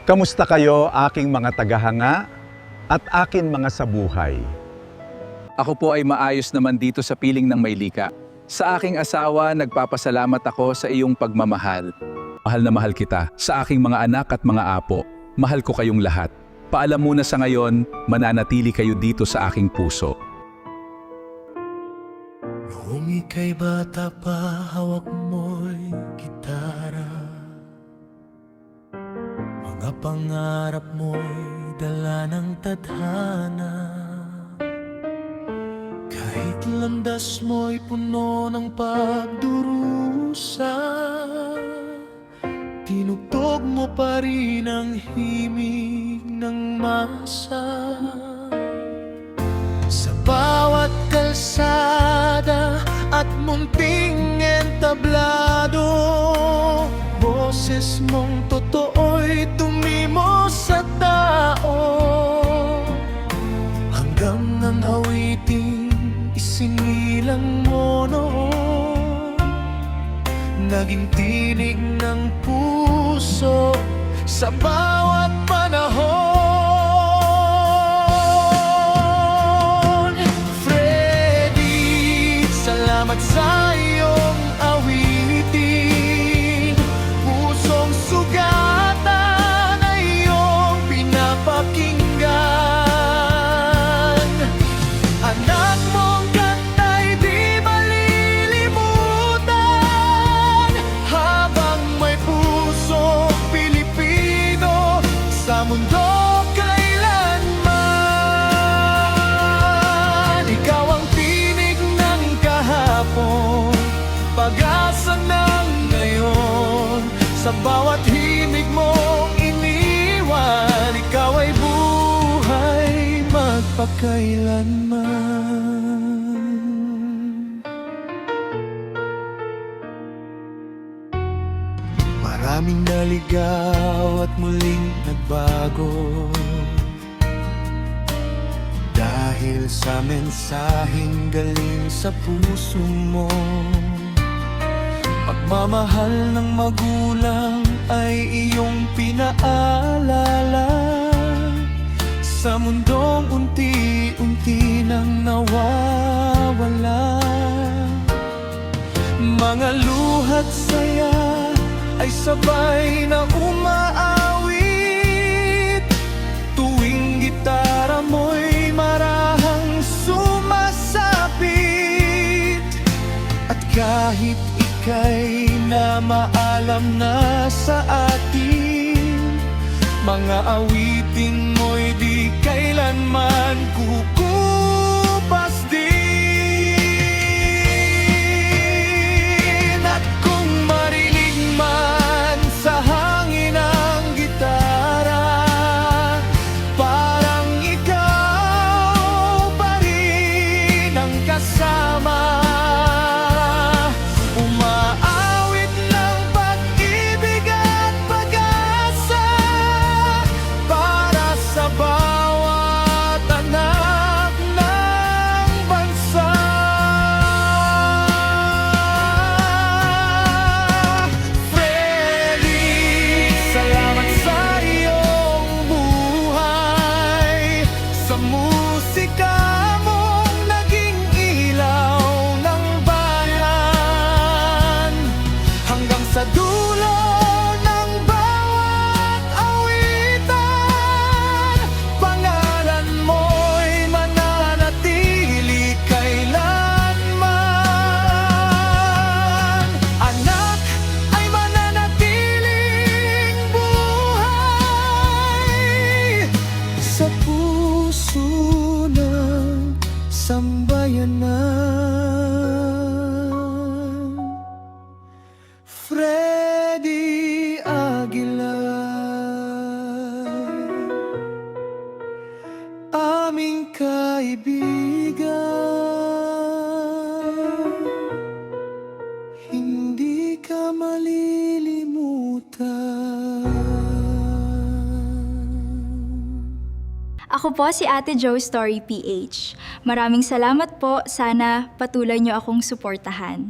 Kamusta kayo, aking mga tagahanga at akin mga sabuhay? Ako po ay maayos naman dito sa piling ng Maylika. Sa aking asawa, nagpapasalamat ako sa iyong pagmamahal. Mahal na mahal kita. Sa aking mga anak at mga apo, mahal ko kayong lahat. Paalam muna sa ngayon, mananatili kayo dito sa aking puso. Noong ika'y bata pa, hawak mo'y gitara. Mga pangarap mo'y dala ng tadhana. Kahit landas mo'y puno ng pagdurusa, tinugtog mo pa rin ang himig ng masa. Sa bawat kalsada at munting entablado, boses mong totoo'y tumimo sa tao. Hanggang ang awiting isinilang mo noon, naging tinig ng puso sa bawat panahon. Freddy, salamat sa iyong awitin. Pusong sugatan na iyong pinapakinggan. Anak mong kanta'y di malilimutan, habang may pusong Pilipino sa mundo kailanman. Ikaw ang tinig ng kahapon, pag-asa ng ngayon. Sa bawat himig mong iniwan, ikaw ay buhay magpakailanman. Maraming naligaw at muling nagbago dahil sa mensaheng galing sa puso mo. Pagmamahal ng magulang ay iyong pinaalala sa mundong unti-unti nang nawawala. Mga luhat saya ay sabay na umaawit, tuwing gitara mo'y marahang sumasapit. At kahit ika'y na maalam na sa atin, mga awitin mo'y di kailanman kukupas din. At kung marinig man sa hangin ang gitara, parang ikaw pa rin ang kasama. Umaawit ng pag-ibig at pag-asa para sa bawat anak ng bansa. Freddy, salamat sa iyong buhay, sa musika mong naging ilaw ng bayan. Hanggang sa dulo ng bawat awitan, pangalan mo'y mananatili kailanman. Anak ay mananatiling buhay sa puso ng sambayanan. Freddy Aguilar, aming kaibigan, hindi ka malilimutan. Ako po si Ate Jo Story PH. Maraming salamat po. Sana patuloy niyo akong suportahan.